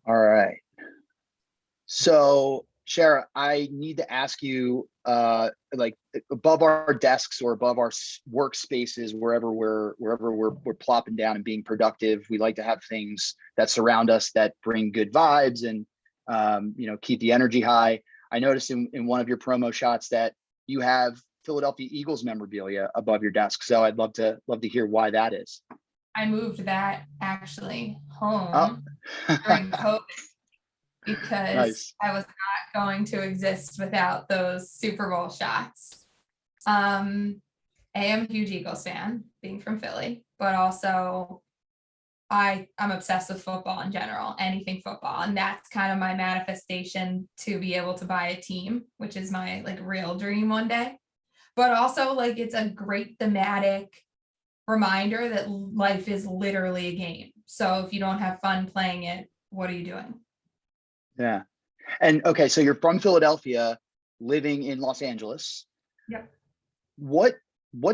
All right. So, Shara, I need to ask you, like above our desks or above our workspaces, wherever we're plopping down and being productive, we like to have things that surround us that bring good vibes and keep the energy high. I noticed in one of your promo shots that you have Philadelphia Eagles memorabilia above your desk. So I'd love to hear why that is. I moved that actually Oh, home during COVID because nice. I was not going to exist without those Super Bowl shots. I am a huge Eagles fan, being from Philly, but also I'm obsessed with football in general, anything football. And that's kind of my manifestation to be able to buy a team, which is my like real dream one day. But also like it's a great thematic reminder that life is literally a game. So if you don't have fun playing it, what are you doing? Yeah. And okay, so you're from Philadelphia, living in Los Angeles. Yep. What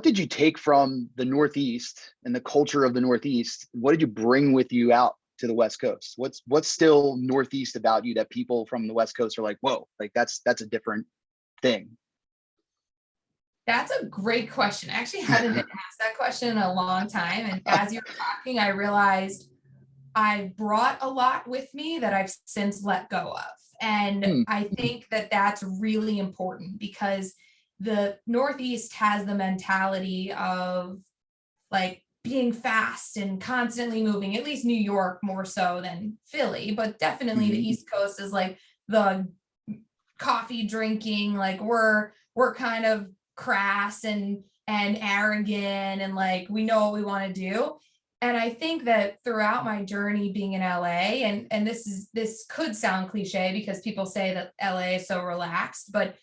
did you take from the Northeast and the culture of the Northeast? What did you bring with you out to the West Coast? What's still Northeast about you that people from the West Coast are like, whoa, like that's a different thing? That's a great question. I actually hadn't been asked that question in a long time. And as you were talking, I realized I brought a lot with me that I've since let go of. And Hmm. I think that that's really important because the Northeast has the mentality of like being fast and constantly moving, at least New York more so than Philly, but definitely the Mhm. East Coast is like the coffee drinking, like we're kind of crass and arrogant and like we know what we want to do. And I think that throughout my journey being in LA, and this could sound cliche because people say that LA is so relaxed, but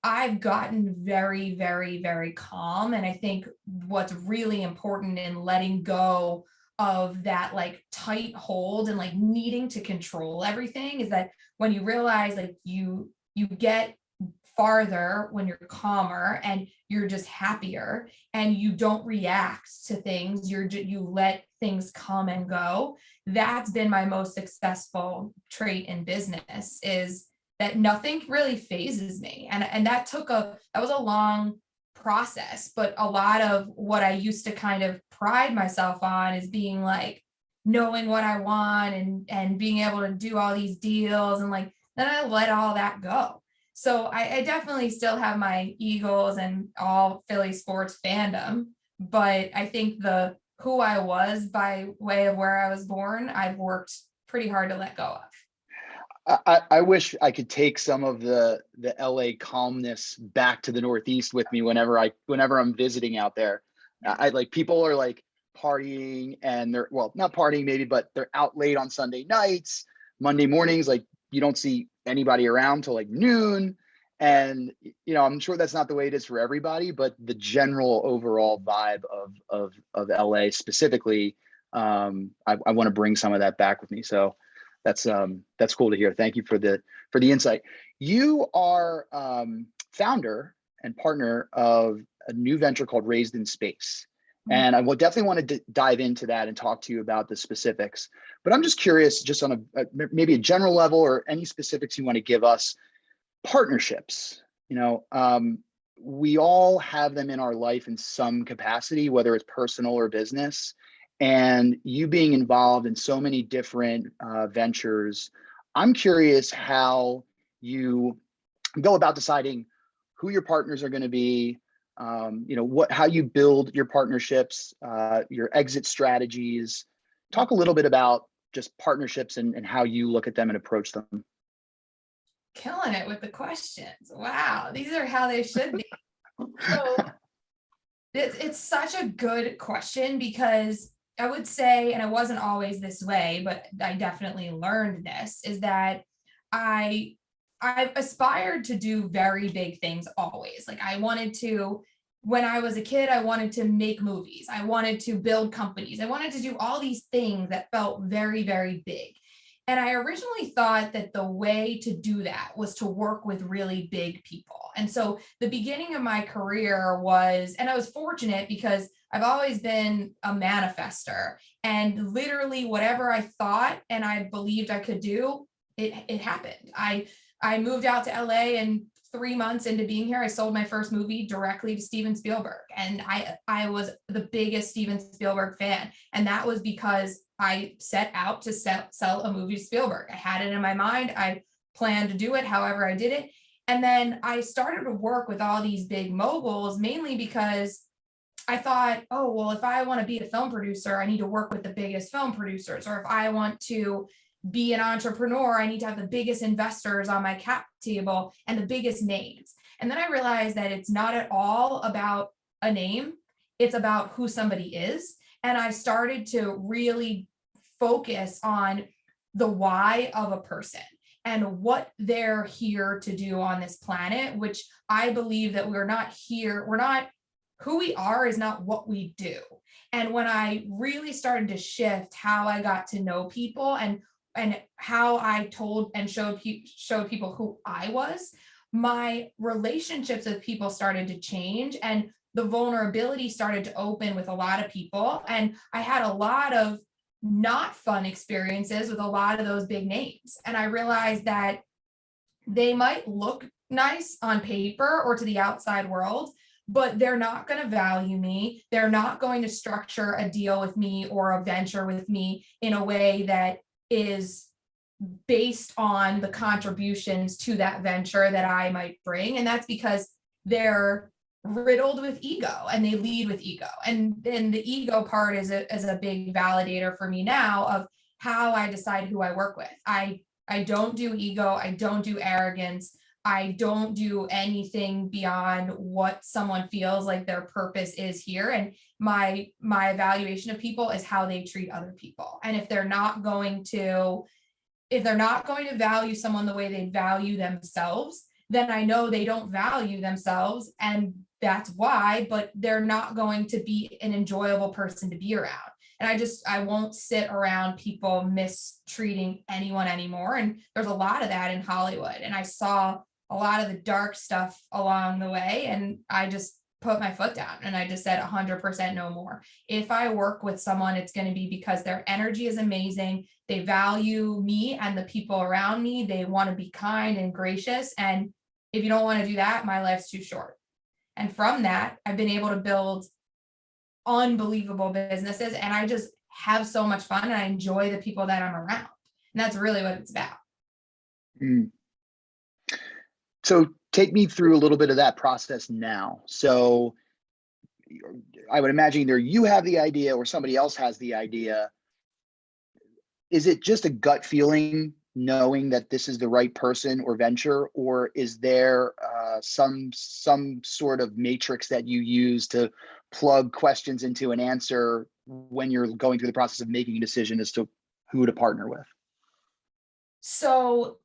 I've gotten very, very, very calm. And I think what's really important in letting go of that like tight hold and like needing to control everything is that when you realize like you get farther when you're calmer and you're just happier and you don't react to things, you let things come and go. That's been my most successful trait in business is that nothing really phases me. And that was a long process, but a lot of what I used to kind of pride myself on is being like knowing what I want and being able to do all these deals and like then I let all that go. So I definitely still have my Eagles and all Philly sports fandom, but I think the who I was by way of where I was born, I've worked pretty hard to let go of. I wish I could take some of the LA calmness back to the Northeast with me whenever I'm visiting out there. I like people are like partying and they're well, not partying maybe, but they're out late on Sunday nights, Monday mornings, like you don't see anybody around till like noon. And I'm sure that's not the way it is for everybody, but the overall vibe of LA specifically, I want to bring some of that back with me. So that's cool to hear. Thank you for the insight. You are founder and partner of a new venture called Raised in Space. And I will definitely want to dive into that and talk to you about the specifics. But I'm just curious, just on maybe a general level or any specifics you want to give us. Partnerships, we all have them in our life in some capacity, whether it's personal or business. And you being involved in so many different ventures, I'm curious how you go about deciding who your partners are going to be, how you build your partnerships, your exit strategies. Talk a little bit about just partnerships and how you look at them and approach them. Killing it with the questions. Wow, these are how they should be. So it's such a good question because I would say, and it wasn't always this way, but I definitely learned this, is that I I've aspired to do very big things always. Like I wanted to, when I was a kid, I wanted to make movies. I wanted to build companies. I wanted to do all these things that felt very, very big. And I originally thought that the way to do that was to work with really big people. And so the beginning of my career was, and I was fortunate because I've always been a manifester, and literally whatever I thought and I believed I could do, it happened. I moved out to LA, and 3 months into being here, I sold my first movie directly to Steven Spielberg. And I was the biggest Steven Spielberg fan. And that was because I set out to sell a movie to Spielberg. I had it in my mind. I planned to do it however I did it. And then I started to work with all these big moguls, mainly because I thought, oh, well, if I want to be a film producer, I need to work with the biggest film producers. Or if I want to be an entrepreneur, I need to have the biggest investors on my cap table and the biggest names. And then I realized that it's not at all about a name, it's about who somebody is. And I started to really focus on the why of a person and what they're here to do on this planet, which I believe that who we are is not what we do. And when I really started to shift how I got to know people and how I told and showed people who I was, my relationships with people started to change, and the vulnerability started to open with a lot of people. And I had a lot of not fun experiences with a lot of those big names. And I realized that they might look nice on paper or to the outside world, but they're not going to value me. They're not going to structure a deal with me or a venture with me in a way that is based on the contributions to that venture that I might bring. And that's because they're riddled with ego and they lead with ego. And then the ego part is a big validator for me now of how I decide who I work with. I don't do ego. I don't do arrogance. I don't do anything beyond what someone feels like their purpose is here. And my evaluation of people is how they treat other people. And if they're not going to value someone the way they value themselves, then I know they don't value themselves, and that's why, but they're not going to be an enjoyable person to be around. And I won't sit around people mistreating anyone anymore. And there's a lot of that in Hollywood. And I saw a lot of the dark stuff along the way, and I just put my foot down and I just said 100% no more. If I work with someone, it's going to be because their energy is amazing. They value me and the people around me. They want to be kind and gracious. And if you don't want to do that, my life's too short. And from that, I've been able to build unbelievable businesses, and I just have so much fun and I enjoy the people that I'm around. And that's really what it's about. Mm. So take me through a little bit of that process now. So I would imagine either you have the idea or somebody else has the idea. Is it just a gut feeling knowing that this is the right person or venture, or is there some sort of matrix that you use to plug questions into an answer when you're going through the process of making a decision as to who to partner with? So,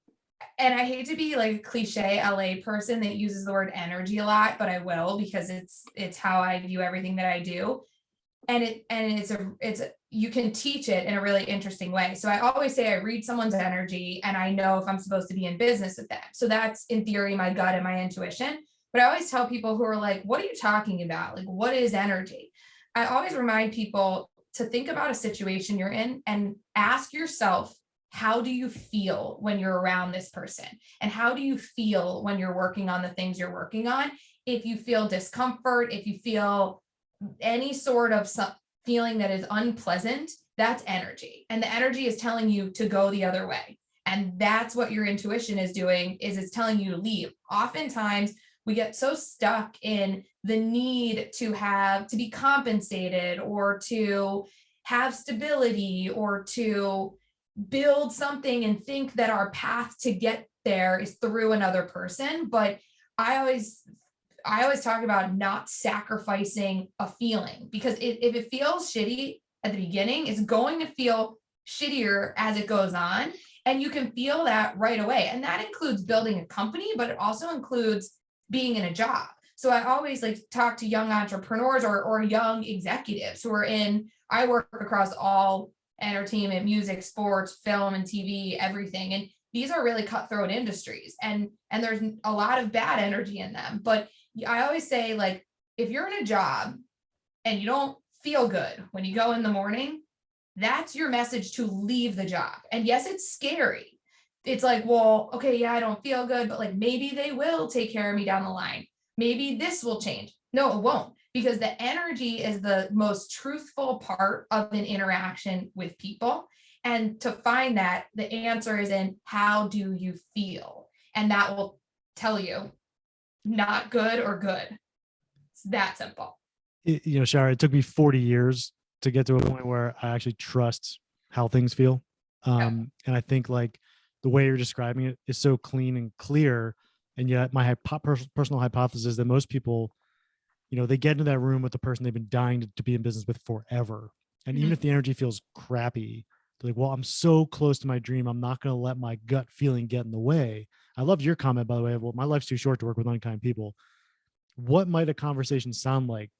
and I hate to be like a cliche LA person that uses the word energy a lot, but I will, because it's how I view everything that I do. And it's you can teach it in a really interesting way. So I always say I read someone's energy and I know if I'm supposed to be in business with them. So that's in theory my gut and my intuition. But I always tell people who are like, what are you talking about? Like, what is energy? I always remind people to think about a situation you're in and ask yourself, how do you feel when you're around this person? And how do you feel when you're working on the things you're working on? If you feel discomfort, if you feel any sort of feeling that is unpleasant, that's energy. And the energy is telling you to go the other way. And that's what your intuition is doing, is it's telling you to leave. Oftentimes we get so stuck in the need to be compensated or to have stability or to build something and think that our path to get there is through another person. But I always talk about not sacrificing a feeling, because if it feels shitty at the beginning, it's going to feel shittier as it goes on. And you can feel that right away. And that includes building a company, but it also includes being in a job. So I always like to talk to young entrepreneurs or young executives who are I work across all entertainment, music, sports, film and TV, everything. And these are really cutthroat industries, and there's a lot of bad energy in them. But I always say, like, if you're in a job and you don't feel good when you go in the morning, that's your message to leave the job. And yes, it's scary. It's like, well, okay, yeah, I don't feel good, but like maybe they will take care of me down the line. Maybe this will change. No, it won't, because the energy is the most truthful part of an interaction with people. And to find that, the answer is in how do you feel? And that will tell you not good or good. It's that simple. Shara, it took me 40 years to get to a point where I actually trust how things feel. And I think like the way you're describing it is so clean and clear. And yet my personal hypothesis is that most people, they get into that room with the person they've been dying to be in business with forever. And even if the energy feels crappy, they're like, well, I'm so close to my dream. I'm not going to let my gut feeling get in the way. I loved your comment, by the way, of, well, my life's too short to work with unkind people. What might a conversation sound like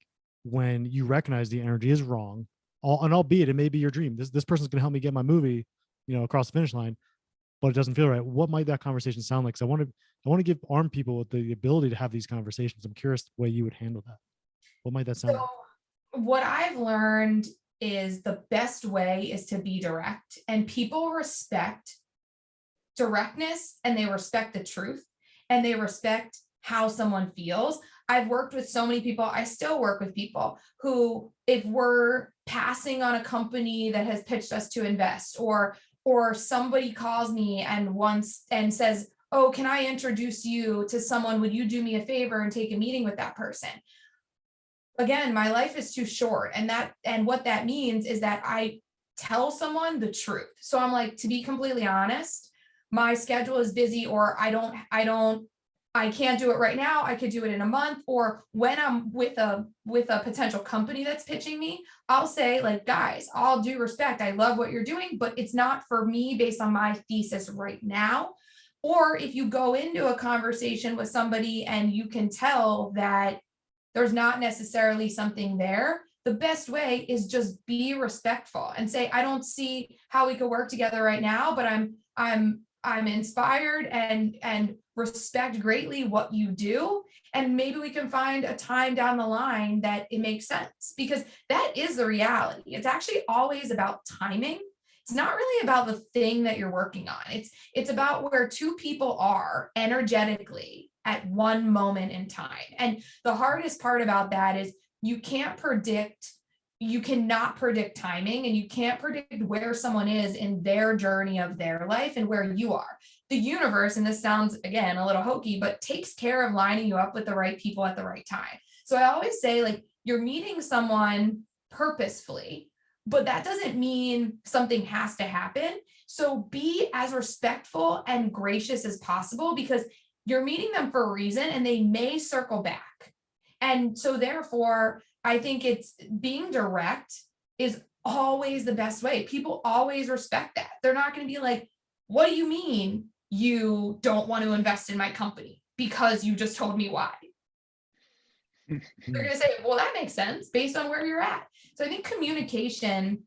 when you recognize the energy is wrong, and albeit it may be your dream? This person's going to help me get my movie, across the finish line, but it doesn't feel right. What might that conversation sound like? So I want to give armed people with the ability to have these conversations. I'm curious the way you would handle that. What might that sound like? What I've learned is the best way is to be direct, and people respect directness, and they respect the truth, and they respect how someone feels. I've worked with so many people. I still work with people who, if we're passing on a company that has pitched us to invest, or somebody calls me and says, oh, can I introduce you to someone? Would you do me a favor and take a meeting with that person? Again, my life is too short. And what that means is that I tell someone the truth. So I'm like, to be completely honest, my schedule is busy, or I can't do it right now. I could do it in a month. Or when I'm with a potential company that's pitching me, I'll say, like, guys, all due respect, I love what you're doing, but it's not for me based on my thesis right now. Or if you go into a conversation with somebody and you can tell that there's not necessarily something there, the best way is just be respectful and say, I don't see how we could work together right now, but I'm inspired and respect greatly what you do. And maybe we can find a time down the line that it makes sense, because that is the reality. It's actually always about timing. It's not really about the thing that you're working on. It's about where two people are energetically at one moment in time. And the hardest part about that is you cannot predict timing, and you can't predict where someone is in their journey of their life and where you are. The universe, and this sounds, again, a little hokey, but takes care of lining you up with the right people at the right time. So I always say, like, you're meeting someone purposefully, but that doesn't mean something has to happen. So be as respectful and gracious as possible, because you're meeting them for a reason and they may circle back. And so therefore, I think it's being direct is always the best way. People always respect that. They're not going to be like, what do you mean you don't want to invest in my company because you just told me why? They're going to say, well, that makes sense based on where you're at. So I think communication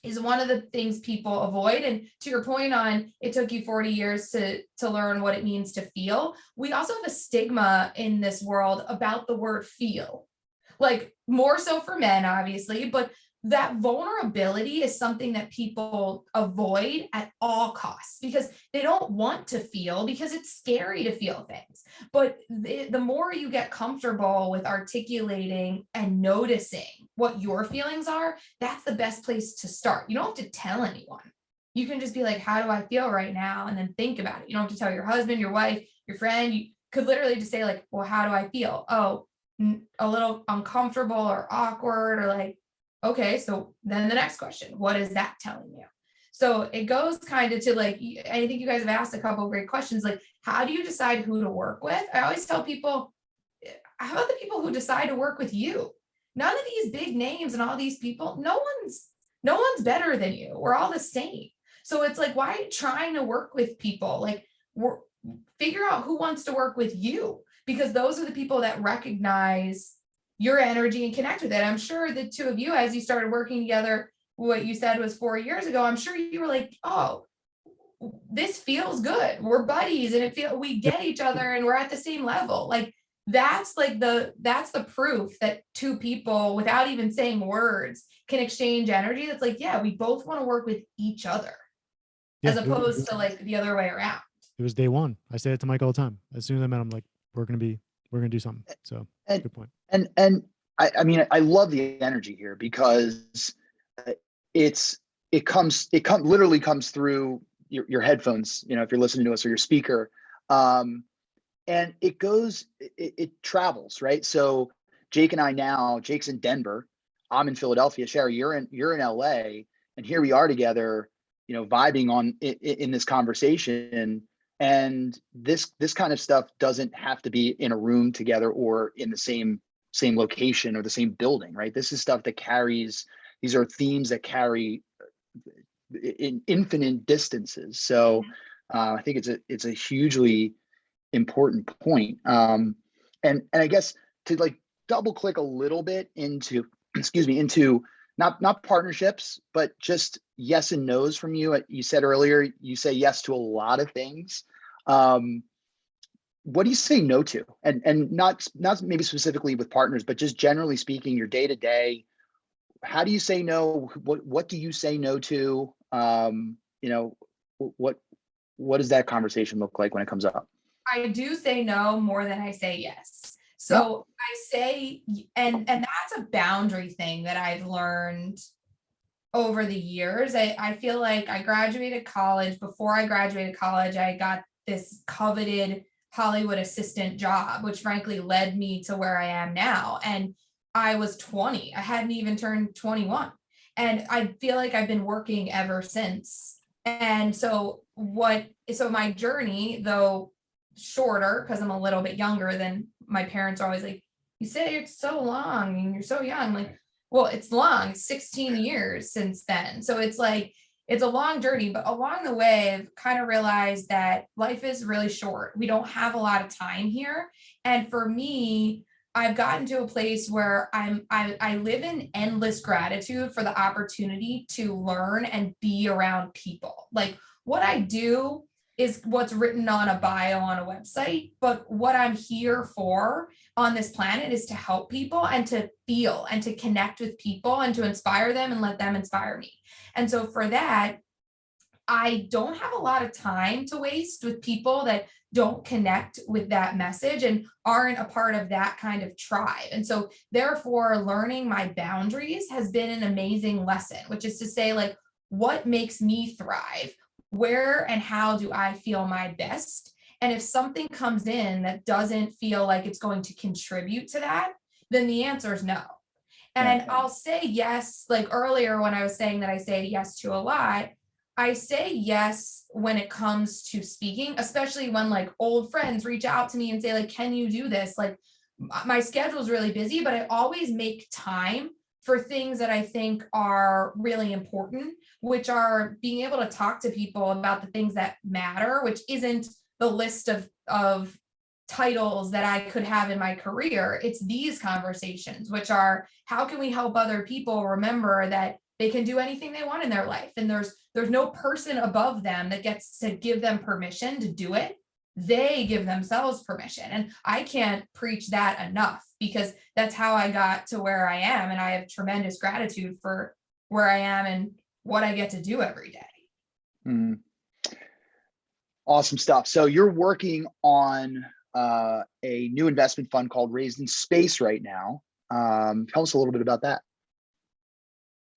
is one of the things people avoid. And to your point on, it took you 40 years to learn what it means to feel. We also have a stigma in this world about the word feel, like more so for men, obviously, but that vulnerability is something that people avoid at all costs because they don't want to feel, because it's scary to feel things. But the more you get comfortable with articulating and noticing what your feelings are, that's the best place to start. You don't have to tell anyone. You can just be like, how do I feel right now? And then think about it. You don't have to tell your husband, your wife, your friend. You could literally just say, like, well, how do I feel? Oh, a little uncomfortable or awkward, or like, okay, so then the next question, what is that telling you? So it goes kind of to, like, I think you guys have asked a couple of great questions, like, how do you decide who to work with? I always tell people, how about the people who decide to work with you? None of these big names and all these people, no one's better than you. We're all the same. So it's like, why are you trying to work with people? Like, figure out who wants to work with you, because those are the people that recognize your energy and connect with it. I'm sure the two of you, as you started working together, what you said was 4 years ago, I'm sure you were like, oh, this feels good. We're buddies and we get each other and we're at the same level. Like that's the proof that two people without even saying words can exchange energy. That's like, yeah, we both want to work with each other as Yeah, opposed to like the other way around. it was day one. I say it to Mike all the time. As soon as I met him, like, we're gonna do something. So And good point. and I mean, I love the energy here because it literally comes through your headphones, if you're listening to us, or your speaker. And it travels, right? So Jake and I now, Jake's in Denver, I'm in Philadelphia. Shara, you're in LA, and here we are together, vibing in this conversation. And this kind of stuff doesn't have to be in a room together or in the same location or the same building, right? This is stuff that carries. These are themes that carry in infinite distances. So I think it's a hugely important point. And I guess to like double click a little bit into, into not partnerships, but just yes and no's from you. You said earlier, you say yes to a lot of things. What do you say no to? And not maybe specifically with partners, but just generally speaking, your day to day. How do you say no? What do you say no to? What does that conversation look like when it comes up? I do say no more than I say yes. So No. I say, and that's a boundary thing that I've learned over the years. I feel like I graduated college. Before I graduated college, I got this coveted Hollywood assistant job, which frankly led me to where I am now. And I was 20. I hadn't even turned 21. And I feel like I've been working ever since. And so my journey, though shorter, because I'm a little bit younger than my parents are always like, you say it's so long and you're so young. Like, well, it's long, 16 years since then. So it's like, it's a long journey, but along the way, I've kind of realized that life is really short. We don't have a lot of time here. And for me, I've gotten to a place where I live in endless gratitude for the opportunity to learn and be around people. Like what I do is what's written on a bio on a website, but what I'm here for on this planet is to help people and to feel and to connect with people and to inspire them and let them inspire me. And so for that, I don't have a lot of time to waste with people that don't connect with that message and aren't a part of that kind of tribe. And so therefore learning my boundaries has been an amazing lesson, which is to say, like, what makes me thrive? Where and how do I feel my best? And if something comes in that doesn't feel like it's going to contribute to that, then the answer is no. And Yeah. I'll say yes, like earlier when I was saying that I say yes to a lot, I say yes when it comes to speaking, especially when like old friends reach out to me and say, like, can you do this? Like my schedule is really busy, but I always make time for things that I think are really important, which are being able to talk to people about the things that matter, which isn't the list of titles that I could have in my career. It's these conversations, which are how can we help other people remember that they can do anything they want in their life. And there's no person above them that gets to give them permission to do it. They give themselves permission. And I can't preach that enough because that's how I got to where I am. And I have tremendous gratitude for where I am and what I get to do every day. Mm. Awesome stuff. So you're working on a new investment fund called Raised in Space right now. Tell us a little bit about that.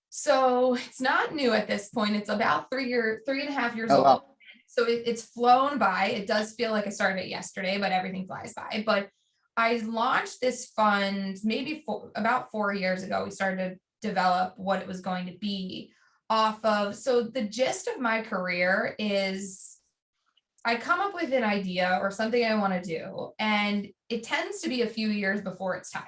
So it's not new at this point. It's about 3.5 years Oh, old. wow. So it's flown by. It does feel like I started it yesterday, but everything flies by. But I launched this fund maybe about 4 years ago. We started to develop what it was going to be off of. So the gist of my career is I come up with an idea or something I want to do, and it tends to be a few years before it's time.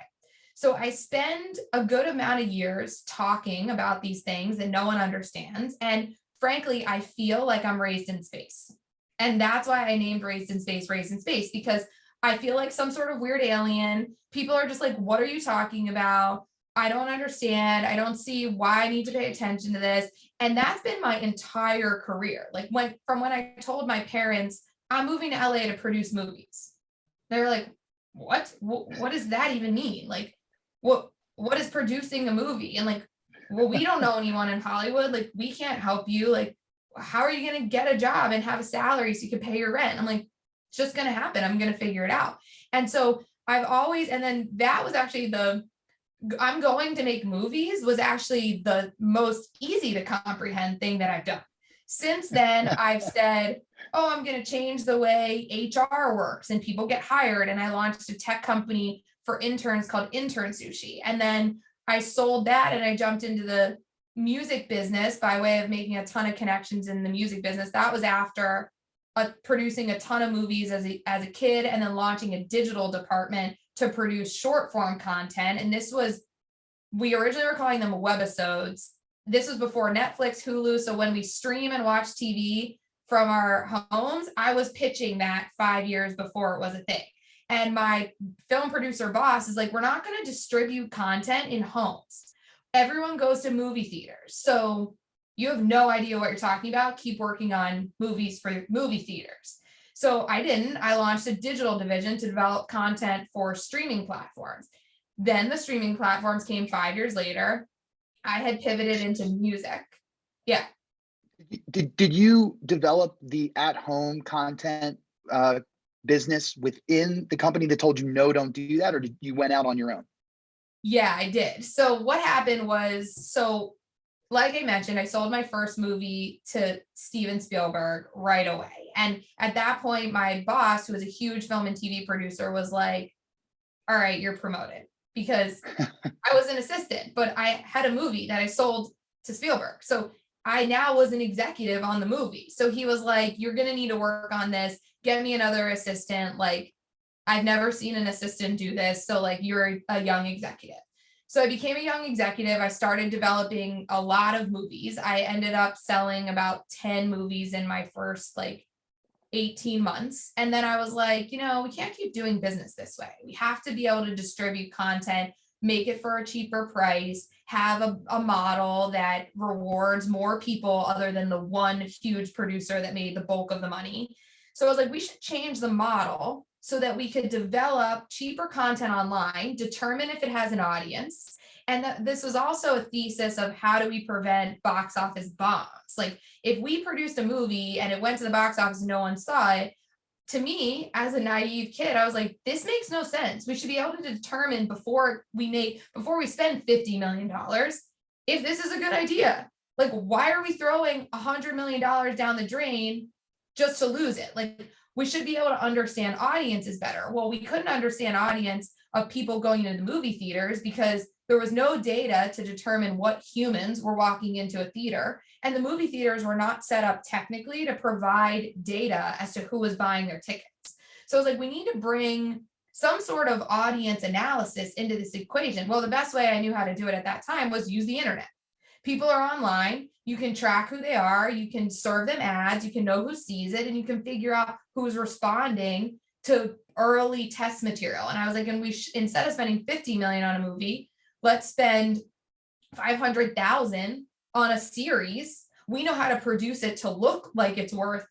So I spend a good amount of years talking about these things that no one understands. And frankly, I feel like I'm raised in space. And that's why I named Raised in Space, because I feel like some sort of weird alien. People are just like, what are you talking about? I don't understand. I don't see why I need to pay attention to this. And that's been my entire career. Like when I told my parents, I'm moving to LA to produce movies. They were like, what? What does that even mean? Like, what is producing a movie? And like, well, we don't know anyone in Hollywood. Like, we can't help you. Like, how are you going to get a job and have a salary so you can pay your rent? I'm like, it's just going to happen. I'm going to figure it out. And so I've always, and then that was actually I'm going to make movies was actually the most easy to comprehend thing that I've done. Since then, I've said, oh, I'm going to change the way HR works and people get hired. And I launched a tech company for interns called Intern Sushi. And then I sold that and I jumped into the music business by way of making a ton of connections in the music business. That was after producing a ton of movies as a kid, and then launching a digital department to produce short form content. And we originally were calling them webisodes. This was before Netflix, Hulu. So when we stream and watch TV from our homes, I was pitching that 5 years before it was a thing. And my film producer boss is like, we're not going to distribute content in homes. Everyone goes to movie theaters. So you have no idea what you're talking about. Keep working on movies for movie theaters. So I didn't. I launched a digital division to develop content for streaming platforms. Then the streaming platforms came 5 years later. I had pivoted into music. Yeah. Did you develop the at-home content business within the company that told you, no, don't do that? Or did you went out on your own? Yeah, I did. So what happened was, like I mentioned, I sold my first movie to Steven Spielberg right away. And at that point, my boss, who was a huge film and TV producer, was like, all right, you're promoted, because I was an assistant, but I had a movie that I sold to Spielberg. So I now was an executive on the movie. So he was like, you're going to need to work on this. Get me another assistant. Like, I've never seen an assistant do this. So like, you're a young executive. So I became a young executive. I started developing a lot of movies. I ended up selling about 10 movies in my first 18 months. And then I was like, we can't keep doing business this way. We have to be able to distribute content, make it for a cheaper price, have a model that rewards more people other than the one huge producer that made the bulk of the money. So I was like, we should change the model so that we could develop cheaper content online, determine if it has an audience. And this was also a thesis of how do we prevent box office bombs? Like, if we produced a movie and it went to the box office and no one saw it, to me, as a naive kid, I was like, this makes no sense. We should be able to determine before we spend $50 million, if this is a good idea. Like, why are we throwing $100 million down the drain just to lose it? Like, we should be able to understand audiences better. Well, we couldn't understand audience of people going into the movie theaters because there was no data to determine what humans were walking into a theater. And the movie theaters were not set up technically to provide data as to who was buying their tickets. So I was like, we need to bring some sort of audience analysis into this equation. Well, the best way I knew how to do it at that time was use the internet. People are online. You can track who they are. You can serve them ads. You can know who sees it, and you can figure out who's responding to early test material. And I was like, and instead of spending 50 million on a movie, let's spend 500,000 on a series. We know how to produce it to look like it's worth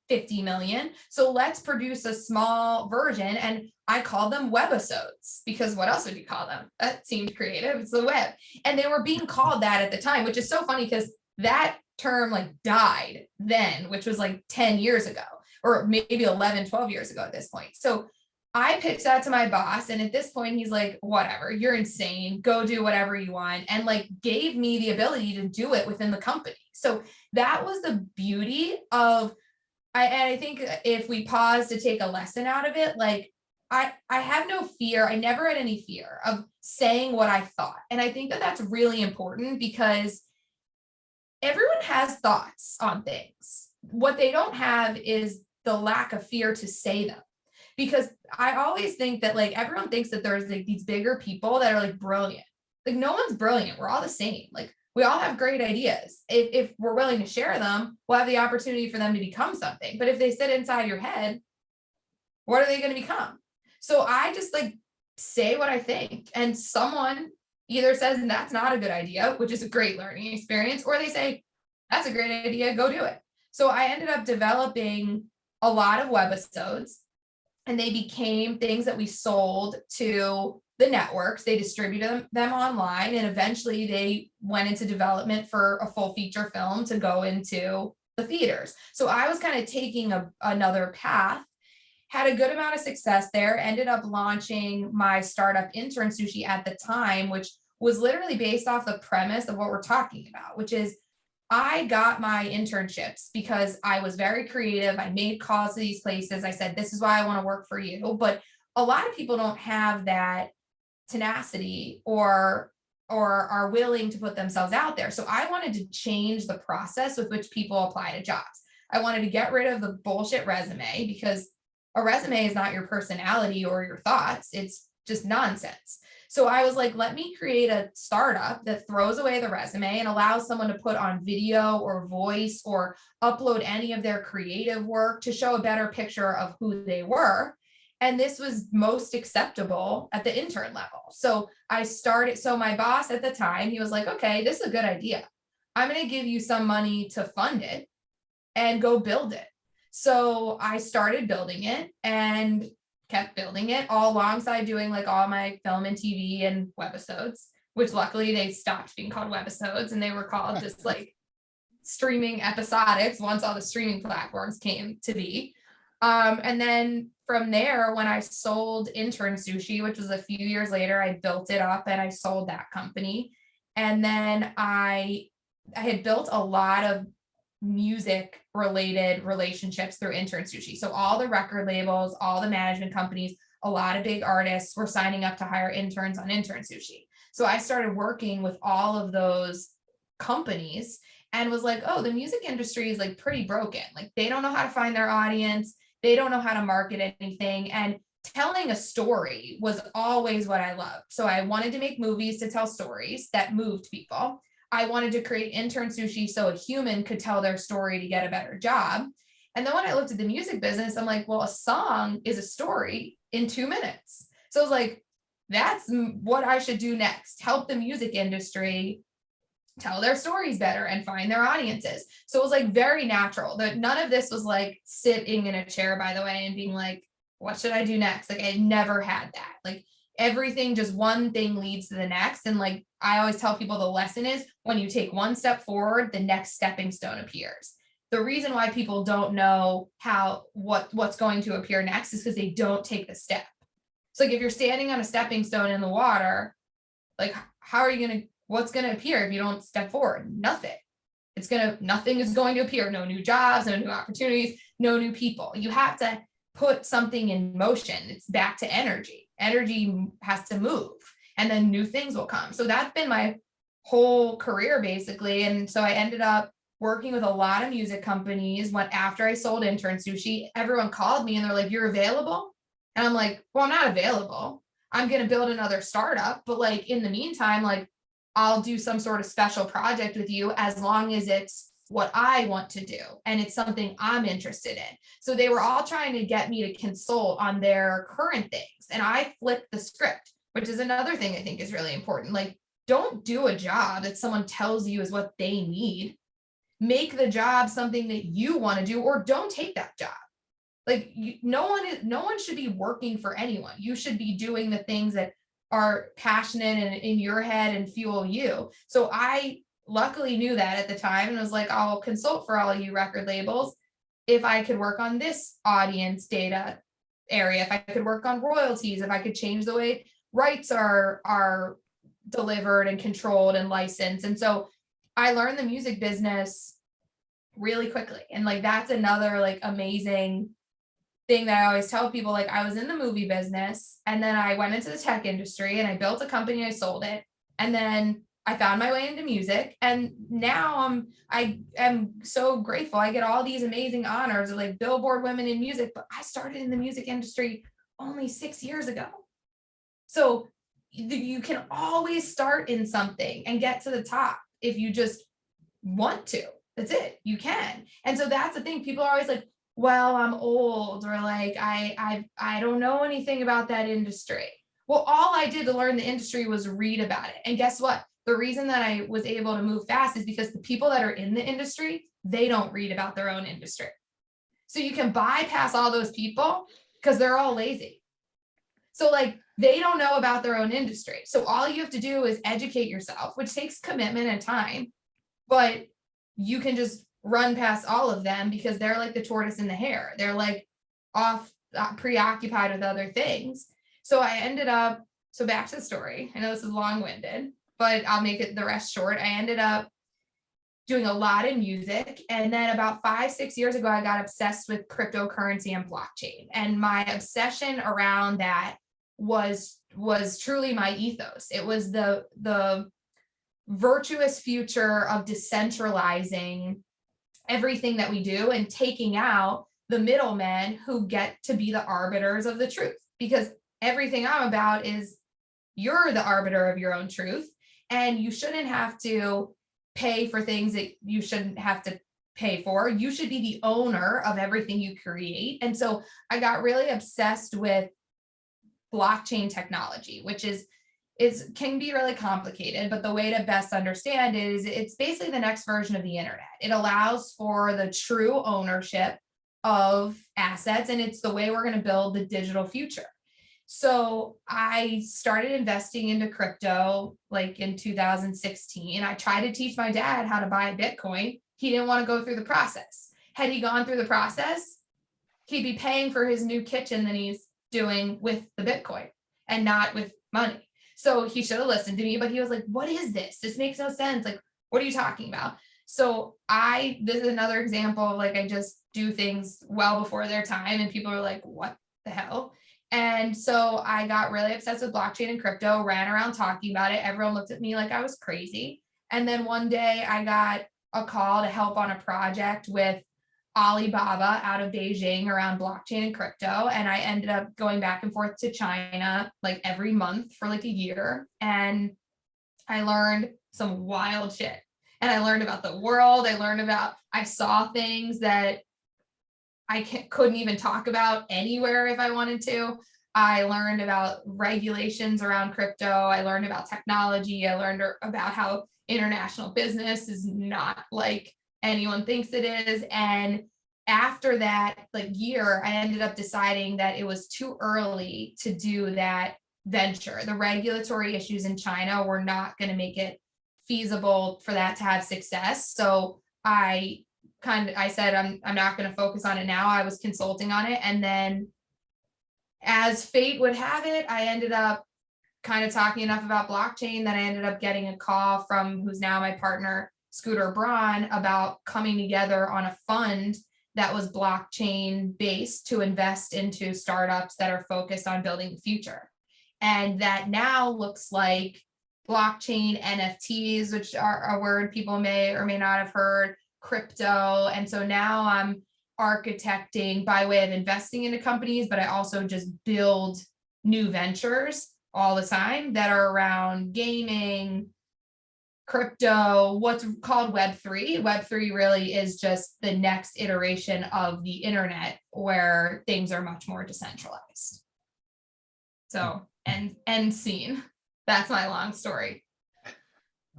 50 million. So let's produce a small version. And I called them webisodes, because what else would you call them? That seemed creative. It's the web. And they were being called that at the time, which is so funny because that term died then, which was 10 years ago, or maybe 11, 12 years ago at this point. So I pitched that to my boss. And at this point, he's like, whatever, you're insane. Go do whatever you want. And gave me the ability to do it within the company. So that was the beauty of, I think if we pause to take a lesson out of it, I have no fear. I never had any fear of saying what I thought. And I think that that's really important because everyone has thoughts on things. What they don't have is the lack of fear to say them. Because I always think that everyone thinks that there's these bigger people that are brilliant. No one's brilliant. We're all the same. We all have great ideas. If we're willing to share them, we'll have the opportunity for them to become something. But if they sit inside your head, what are they going to become? So I just say what I think, and someone either says that's not a good idea, which is a great learning experience, or they say that's a great idea, go do it. So I ended up developing a lot of webisodes, and they became things that we sold to the networks. They distributed them online, and eventually they went into development for a full feature film to go into the theaters. So I was kind of taking another path, had a good amount of success there, ended up launching my startup Intern Sushi at the time, which was literally based off the premise of what we're talking about, which is I got my internships because I was very creative. I made calls to these places. I said, this is why I want to work for you. But a lot of people don't have that tenacity or are willing to put themselves out there. So I wanted to change the process with which people apply to jobs. I wanted to get rid of the bullshit resume, because a resume is not your personality or your thoughts. It's just nonsense. So I was like, let me create a startup that throws away the resume and allows someone to put on video or voice or upload any of their creative work to show a better picture of who they were. And this was most acceptable at the intern level. So I started, so my boss at the time, he was like, okay, this is a good idea. I'm going to give you some money to fund it and go build it. So I started building it and kept building it all alongside doing like all my film and TV and webisodes, which luckily they stopped being called webisodes and they were called just like streaming episodics once all the streaming platforms came to be. And then from there, when I sold Intern Sushi, which was a few years later, I built it up and I sold that company. And then I had built a lot of music related relationships through Intern Sushi. So all the record labels, all the management companies, a lot of big artists were signing up to hire interns on Intern Sushi. So I started working with all of those companies and was like, oh, the music industry is like pretty broken. Like they don't know how to find their audience. They don't know how to market anything. And telling a story was always what I loved. So I wanted to make movies to tell stories that moved people. I wanted to create Intern Sushi so a human could tell their story to get a better job. And then when I looked at the music business, I'm like, well, a song is a story in 2 minutes. So I was like, that's what I should do next. Help the music industry tell their stories better and find their audiences. So it was like very natural. That none of this was like sitting in a chair, by the way, and being like, what should I do next? Like I never had that. Like everything, just one thing leads to the next. And like I always tell people, the lesson is when you take one step forward, the next stepping stone appears. The reason why people don't know what's going to appear next is because they don't take the step. So like if you're standing on a stepping stone in the water, like how are you what's going to appear if you don't step forward? Nothing. Nothing is going to appear. No new jobs, no new opportunities, no new people. You have to put something in motion. It's back to energy. Energy has to move and then new things will come. So that's been my whole career basically. And so I ended up working with a lot of music companies. After I sold Intern Sushi, everyone called me and they're like, you're available? And I'm like, well, I'm not available. I'm going to build another startup. But like in the meantime, like I'll do some sort of special project with you as long as it's what I want to do and it's something I'm interested in. So they were all trying to get me to consult on their current things. And I flipped the script, which is another thing I think is really important. Like, don't do a job that someone tells you is what they need. Make the job something that you want to do, or don't take that job. Like no one should be working for anyone. You should be doing the things that are passionate and in your head and fuel you. So I luckily knew that at the time and was like, I'll consult for all of you record labels if I could work on this audience data area, if I could work on royalties, if I could change the way rights are delivered and controlled and licensed. And so I learned the music business really quickly. And like that's another like amazing thing that I always tell people. Like I was in the movie business and then I went into the tech industry and I built a company, I sold it, and then I found my way into music. And now I am so grateful. I get all these amazing honors of like Billboard Women in Music, but I started in the music industry only 6 years ago. So you can always start in something and get to the top if you just want to. That's it. You can. And so that's the thing. People are always like, well, I'm old, or like I don't know anything about that industry. Well, all I did to learn the industry was read about it. And guess what? The reason that I was able to move fast is because the people that are in the industry, they don't read about their own industry. So you can bypass all those people because they're all lazy. So like they don't know about their own industry. So all you have to do is educate yourself, which takes commitment and time, but you can just run past all of them because they're like the tortoise and the hare. They're like off preoccupied with other things. So I ended up, so back to the story. I know this is long-winded, but I'll make it the rest short. I ended up doing a lot in music. And then about 5-6 years ago, I got obsessed with cryptocurrency and blockchain. And my obsession around that was truly my ethos. It was the virtuous future of decentralizing everything that we do and taking out the middlemen who get to be the arbiters of the truth. Because everything I'm about is you're the arbiter of your own truth, and you shouldn't have to pay for things that you shouldn't have to pay for. You should be the owner of everything you create. And so I got really obsessed with blockchain technology, which is can be really complicated, but the way to best understand it is it's basically the next version of the internet. It allows for the true ownership of assets, and it's the way we're going to build the digital future. So I started investing into crypto like in 2016. I tried to teach my dad how to buy a Bitcoin. He didn't want to go through the process. Had he gone through the process, he'd be paying for his new kitchen than he's doing with the Bitcoin and not with money. So he should have listened to me, but he was like, what is this? This makes no sense. Like, what are you talking about? So this is another example of like, I just do things well before their time and people are like, what the hell? And so I got really obsessed with blockchain and crypto, ran around talking about it. Everyone looked at me like I was crazy. And then one day I got a call to help on a project with Alibaba out of Beijing around blockchain and crypto. And I ended up going back and forth to China like every month for like a year. And I learned some wild shit. And I learned about the world. I saw things that I couldn't even talk about anywhere if I wanted to. I learned about regulations around crypto. I learned about technology. I learned about how international business is not like anyone thinks it is. And after that like year, I ended up deciding that it was too early to do that venture. The regulatory issues in China were not going to make it feasible for that to have success. So I said, I'm not going to focus on it now. I was consulting on it. And then as fate would have it, I ended up kind of talking enough about blockchain that I ended up getting a call from who's now my partner, Scooter Braun, about coming together on a fund that was blockchain based to invest into startups that are focused on building the future. And that now looks like blockchain, NFTs, which are a word people may or may not have heard, crypto. And so now I'm architecting by way of investing into companies, but I also just build new ventures all the time that are around gaming, crypto, what's called Web3. Web3 really is just the next iteration of the internet where things are much more decentralized. So, end scene. That's my long story.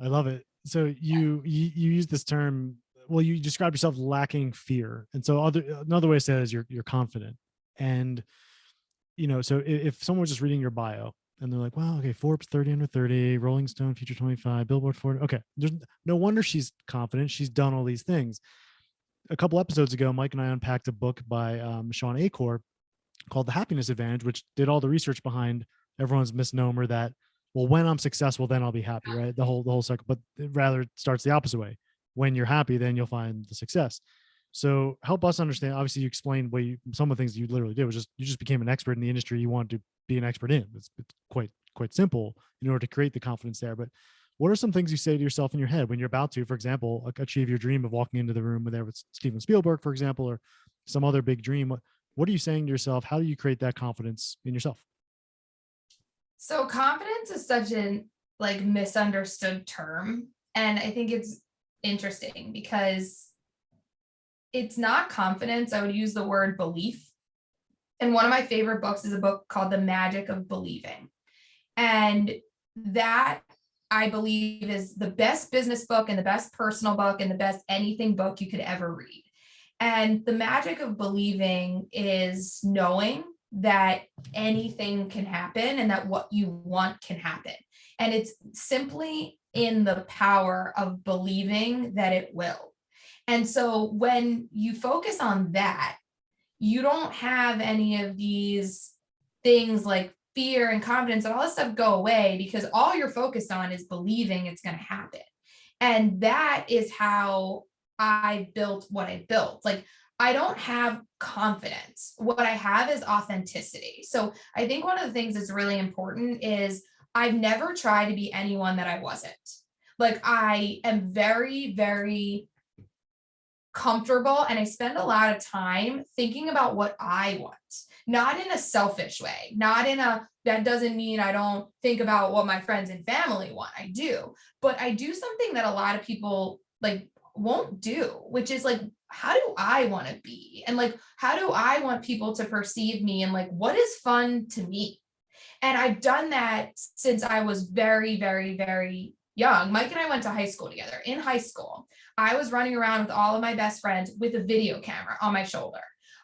I love it. So you use this term, well, you describe yourself lacking fear. And so another way to say that is you're confident. And, so if someone was just reading your bio and they're like, wow, okay, Forbes 30 under 30, Rolling Stone Future 25, Billboard 40. Okay. There's no wonder she's confident. She's done all these things. A couple episodes ago, Mike and I unpacked a book by Sean Acor called The Happiness Advantage, which did all the research behind everyone's misnomer that, well, when I'm successful, then I'll be happy, right? The whole cycle, but it rather starts the opposite way. When you're happy, then you'll find the success. So help us understand. Obviously, you explained some of the things that you literally did was you just became an expert in the industry you wanted to be an expert in. It's quite simple in order to create the confidence there. But what are some things you say to yourself in your head when you're about to, for example, achieve your dream of walking into the room with Steven Spielberg, for example, or some other big dream? What are you saying to yourself? How do you create that confidence in yourself? So confidence is such an like misunderstood term. And I think it's interesting because it's not confidence. I would use the word belief. And one of my favorite books is a book called The Magic of Believing. And that, I believe, is the best business book and the best personal book and the best anything book you could ever read. And the magic of believing is knowing that anything can happen and that what you want can happen. And it's simply in the power of believing that it will. And so when you focus on that, you don't have any of these things like fear and confidence and all this stuff go away, because all you're focused on is believing it's going to happen. And that is how I built what I built. Like, I don't have confidence. What I have is authenticity. So I think one of the things that's really important is I've never tried to be anyone that I wasn't. Like, I am very, very comfortable and I spend a lot of time thinking about what I want, not in a selfish way, not in a, that doesn't mean I don't think about what my friends and family want. I do, but I do something that a lot of people like won't do, which is like, how do I want to be? And like, how do I want people to perceive me? And like, what is fun to me? And I've done that since I was very, very, very young. Mike and I went to high school together. In high school, I was running around with all of my best friends with a video camera on my shoulder.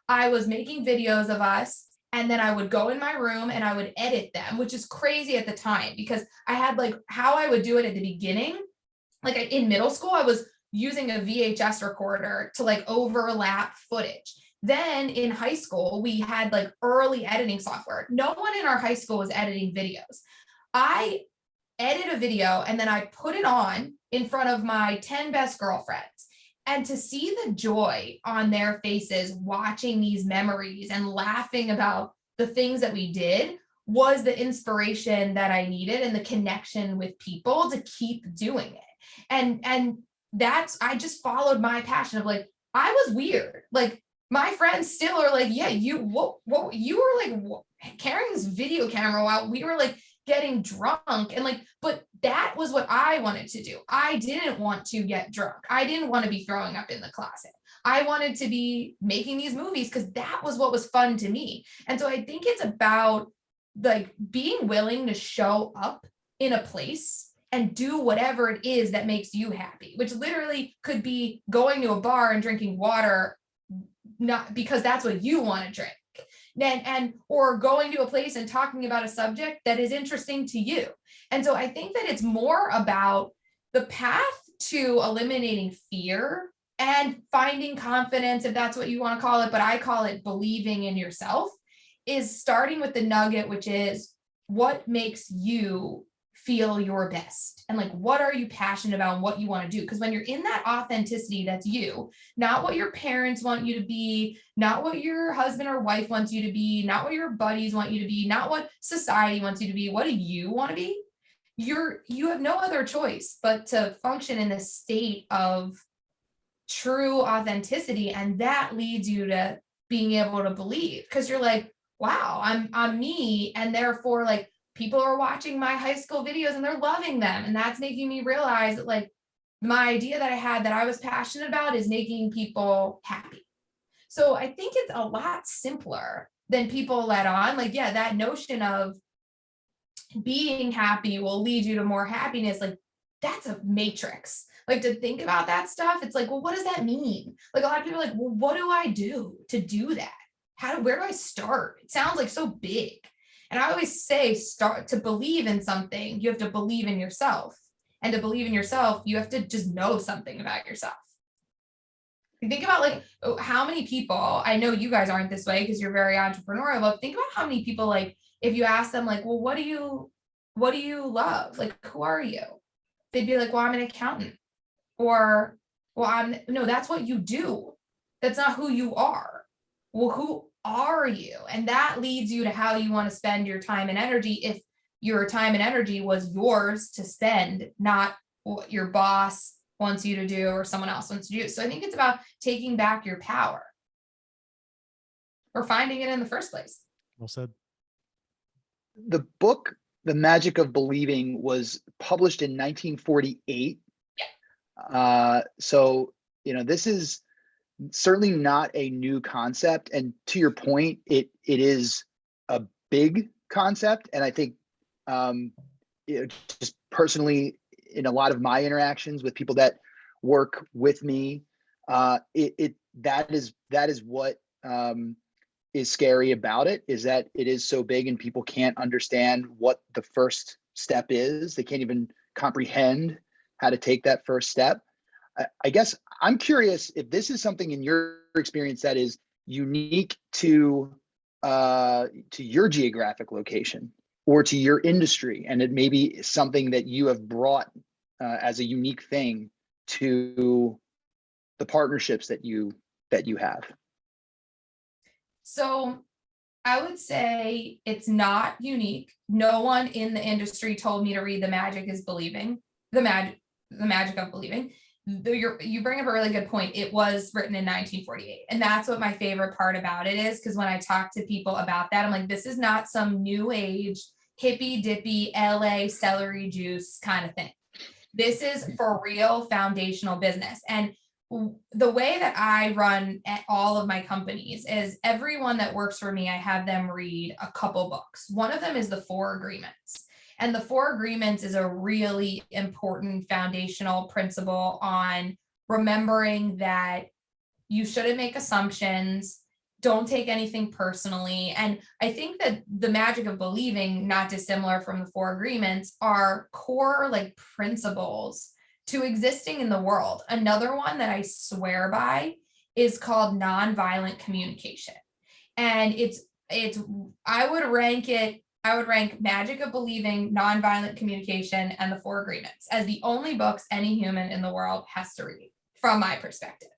I was making videos of us, and then I would go in my room and I would edit them, which is crazy at the time because I had like how I would do it at the beginning. Like in middle school, I was using a VHS recorder to like overlap footage. Then in high school, we had like early editing software. No one in our high school was editing videos. I edit a video and then I put it on in front of my 10 best girlfriends. And to see the joy on their faces watching these memories and laughing about the things that we did was the inspiration that I needed and the connection with people to keep doing it. And that's, I just followed my passion of like, I was weird. Like my friends still are like, yeah, you were like carrying this video camera while we were like getting drunk and like, but that was what I wanted to do. I didn't want to get drunk. I didn't want to be throwing up in the closet. I wanted to be making these movies because that was what was fun to me. And so I think it's about like being willing to show up in a place and do whatever it is that makes you happy, which literally could be going to a bar and drinking water, not because that's what you want to drink. And or going to a place and talking about a subject that is interesting to you. And so I think that it's more about the path to eliminating fear and finding confidence, if that's what you want to call it, but I call it believing in yourself, is starting with the nugget, which is what makes you feel your best and like what are you passionate about and what you want to do. Because when you're in that authenticity, that's you, not what your parents want you to be, not what your husband or wife wants you to be, not what your buddies want you to be, not what society wants you to be. What do you want to be? You have no other choice but to function in this state of true authenticity, and that leads you to being able to believe because you're like, wow, I'm me, and therefore like people are watching my high school videos and they're loving them. And that's making me realize that like my idea that I had that I was passionate about is making people happy. So I think it's a lot simpler than people let on. Like, yeah, that notion of being happy will lead you to more happiness. Like that's a matrix. Like to think about that stuff. It's like, well, what does that mean? Like a lot of people are like, well, what do I do to do that? Where do I start? It sounds like so big. And I always say, start to believe in something, you have to believe in yourself. And to believe in yourself, you have to just know something about yourself. You think about like how many people, I know you guys aren't this way because you're very entrepreneurial, but think about how many people, like, if you ask them, like, well, what do you love? Like, who are you? They'd be like, well, I'm an accountant. Or, well, no, that's what you do. That's not who you are. Well, who are you? And that leads you to how you want to spend your time and energy. If your time and energy was yours to spend, not what your boss wants you to do or someone else wants to do. So I think it's about taking back your power or finding it in the first place. Well said. The book, The Magic of Believing, was published in 1948. So, this is certainly not a new concept. And to your point, it is a big concept. And I think just personally in a lot of my interactions with people that work with me, that is what is scary about it, is that it is so big and people can't understand what the first step is. They can't even comprehend how to take that first step. I guess I'm curious if this is something in your experience that is unique to your geographic location or to your industry, and it may be something that you have brought as a unique thing to the partnerships that you have. So I would say it's not unique. No one in the industry told me to read The Magic is Believing, the magic of believing. You bring up a really good point. It was written in 1948. And that's what my favorite part about it is, because when I talk to people about that, I'm like, this is not some new age, hippy dippy LA celery juice kind of thing. This is for real foundational business. And the way that I run at all of my companies is everyone that works for me, I have them read a couple books. One of them is the 4 Agreements. And the 4 Agreements is a really important foundational principle on remembering that you shouldn't make assumptions, don't take anything personally. And I think that the magic of believing, not dissimilar from the 4 Agreements, are core like principles to existing in the world. Another one that I swear by is called nonviolent communication. And it's I would rank Magic of Believing, Nonviolent Communication, and the 4 Agreements as the only books any human in the world has to read, from my perspective.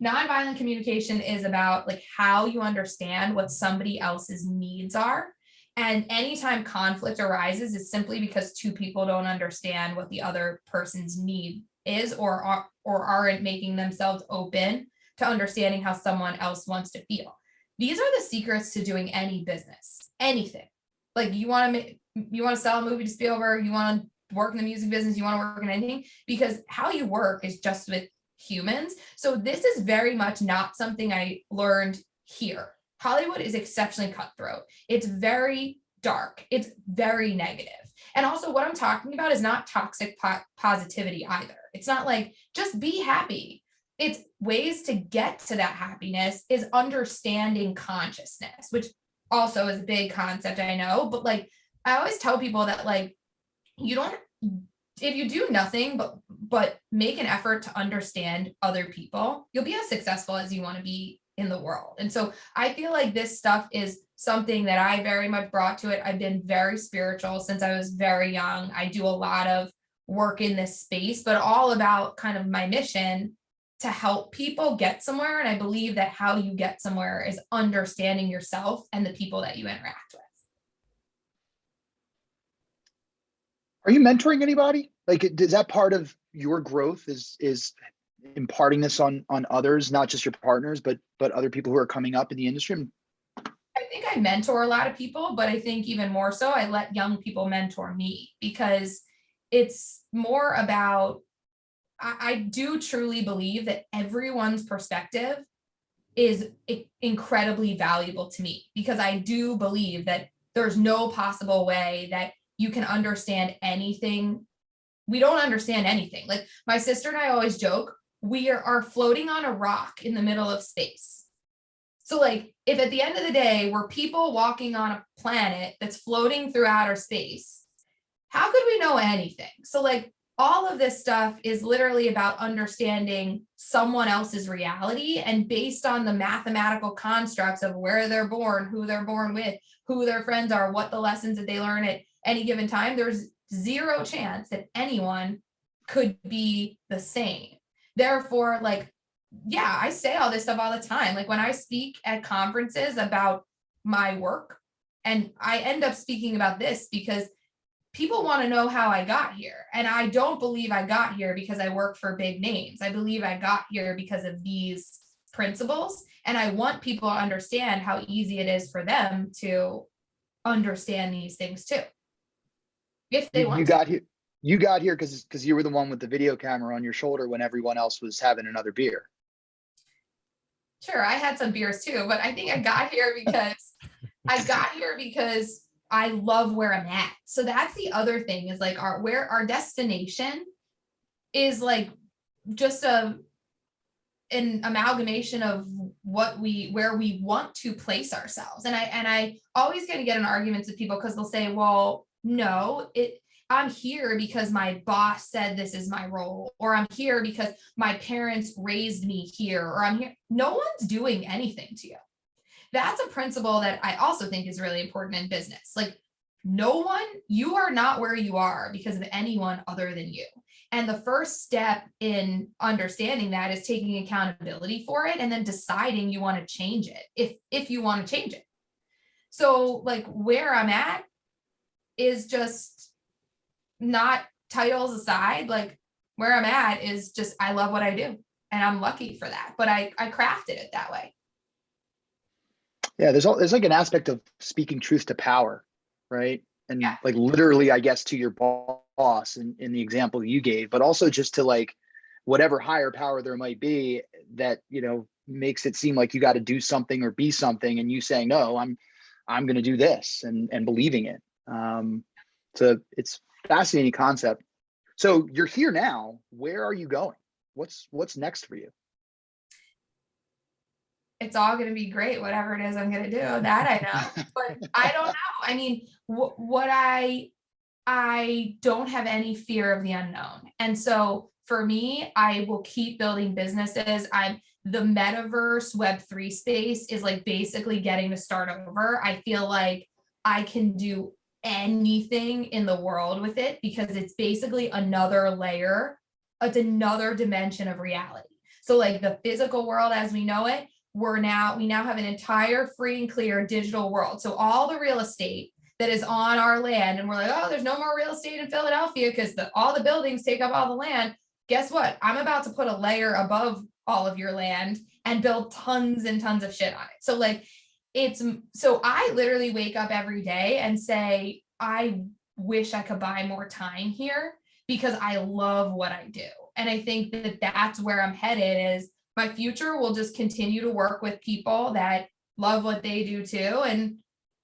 Nonviolent communication is about like how you understand what somebody else's needs are. And anytime conflict arises is simply because 2 people don't understand what the other person's need is, or aren't making themselves open to understanding how someone else wants to feel. These are the secrets to doing any business, anything. Like you want to sell a movie to Spielberg, you want to work in the music business, you want to work in anything, because how you work is just with humans. So this is very much not something I learned here. Hollywood is exceptionally cutthroat. It's very dark. It's very negative. And also what I'm talking about is not toxic positivity either. It's not like just be happy. It's ways to get to that happiness is understanding consciousness, which also is a big concept, I know, but like I always tell people that like if you do nothing but make an effort to understand other people, you'll be as successful as you want to be in the world. And so I feel like this stuff is something that I very much brought to it. I've been very spiritual since I was very young. I do a lot of work in this space, but all about kind of my mission to help people get somewhere. And I believe that how you get somewhere is understanding yourself and the people that you interact with. Are you mentoring anybody? Like, is that part of your growth is imparting this on others, not just your partners, but other people who are coming up in the industry? I think I mentor a lot of people, but I think even more so, I let young people mentor me, because it's more about, I do truly believe that everyone's perspective is incredibly valuable to me, because I do believe that there's no possible way that you can understand anything. We don't understand anything. Like my sister and I always joke, we are floating on a rock in the middle of space. So like if at the end of the day, we're people walking on a planet that's floating through outer space, how could we know anything? So like all of this stuff is literally about understanding someone else's reality, and based on the mathematical constructs of where they're born, who they're born with, who their friends are, what the lessons that they learn at any given time, there's zero chance that anyone could be the same. Therefore, like, yeah, I say all this stuff all the time. Like when I speak at conferences about my work, and I end up speaking about this because people want to know how I got here. And I don't believe I got here because I work for big names. I believe I got here because of these principles. And I want people to understand how easy it is for them to understand these things too. If they want to. You got here because you were the one with the video camera on your shoulder when everyone else was having another beer. Sure, I had some beers too, but I think I got here because I love where I'm at. So that's the other thing, is like where our destination is like just an amalgamation of where we want to place ourselves. And I always gonna get in arguments with people because they'll say, well, no, I'm here because my boss said this is my role, or I'm here because my parents raised me here, or I'm here. No one's doing anything to you. That's a principle that I also think is really important in business. Like, you are not where you are because of anyone other than you. And the first step in understanding that is taking accountability for it and then deciding you want to change it if you want to change it. So like where I'm at is just, not titles aside, like where I'm at is just, I love what I do and I'm lucky for that, but I crafted it that way. Yeah, there's like an aspect of speaking truth to power, right? And Yeah. like literally, I guess, to your boss in the example you gave, but also just to like whatever higher power there might be that, you know, makes it seem like you got to do something or be something, and you saying, no, I'm going to do this, and believing it. So it's fascinating concept. So you're here now. Where are you going? What's next for you? It's all going to be great, whatever it is I'm going to do. That I know, but I don't know. I mean, what I don't have any fear of the unknown. And so for me, I will keep building businesses. The metaverse Web3 space is like basically getting to start over. I feel like I can do anything in the world with it because it's basically another layer. It's another dimension of reality. So like the physical world as we know it, we now have an entire free and clear digital world. So all the real estate that is on our land, and we're like, oh, there's no more real estate in Philadelphia because all the buildings take up all the land. Guess what? I'm about to put a layer above all of your land and build tons and tons of shit on it. So like, so I literally wake up every day and say, I wish I could buy more time here because I love what I do. And I think that that's where I'm headed. Is my future will just continue to work with people that love what they do too. And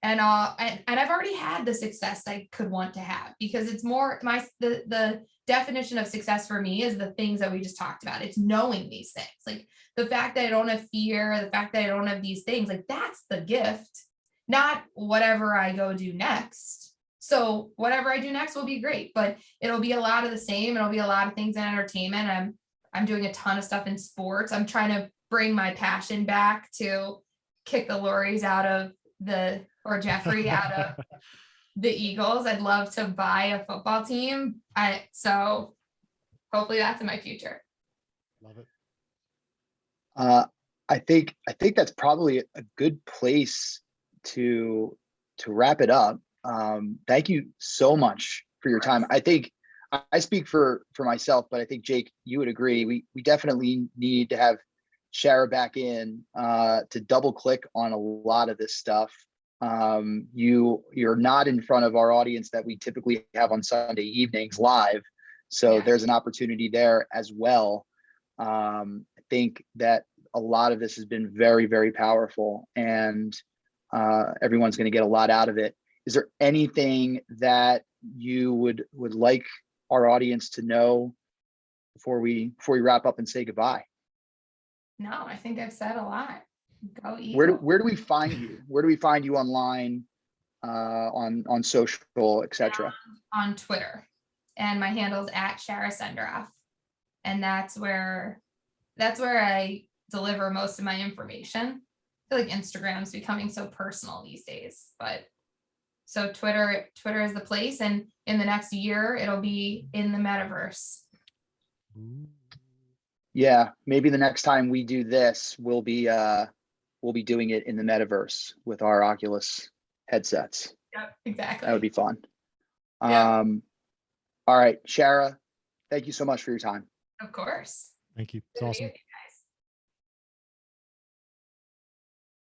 I've already had the success I could want to have, because it's more the definition of success for me is the things that we just talked about. It's knowing these things, like the fact that I don't have fear, the fact that I don't have these things, like that's the gift, not whatever I go do next. So whatever I do next will be great, but it'll be a lot of the same. It'll be a lot of things in entertainment. I'm doing a ton of stuff in sports. I'm trying to bring my passion back to kick the Lorries or Jeffrey out of the Eagles. I'd love to buy a football team. So hopefully that's in my future. Love it. I think that's probably a good place to wrap it up. Thank you so much for your time. I think I speak for myself, but I think Jake, you would agree. We definitely need to have Shara back in to double click on a lot of this stuff. You're not in front of our audience that we typically have on Sunday evenings live, so Yeah. there's an opportunity there as well. I think that a lot of this has been very, very powerful, and everyone's going to get a lot out of it. Is there anything that you would like our audience to know before we wrap up and say goodbye? No, I think I've said a lot. Go Where Eagles. do we find you? Where do we find you online, on social, etc.? On Twitter, and my handle's at Shara Senderoff, and that's where I deliver most of my information. I feel like Instagram's becoming so personal these days, but so Twitter is the place, and in the next year it'll be in the metaverse. Yeah, maybe the next time we do this, we'll be doing it in the metaverse with our Oculus headsets. Yep, exactly. That would be fun. Yeah. All right, Shara, thank you so much for your time. Of course. Thank you. It's awesome.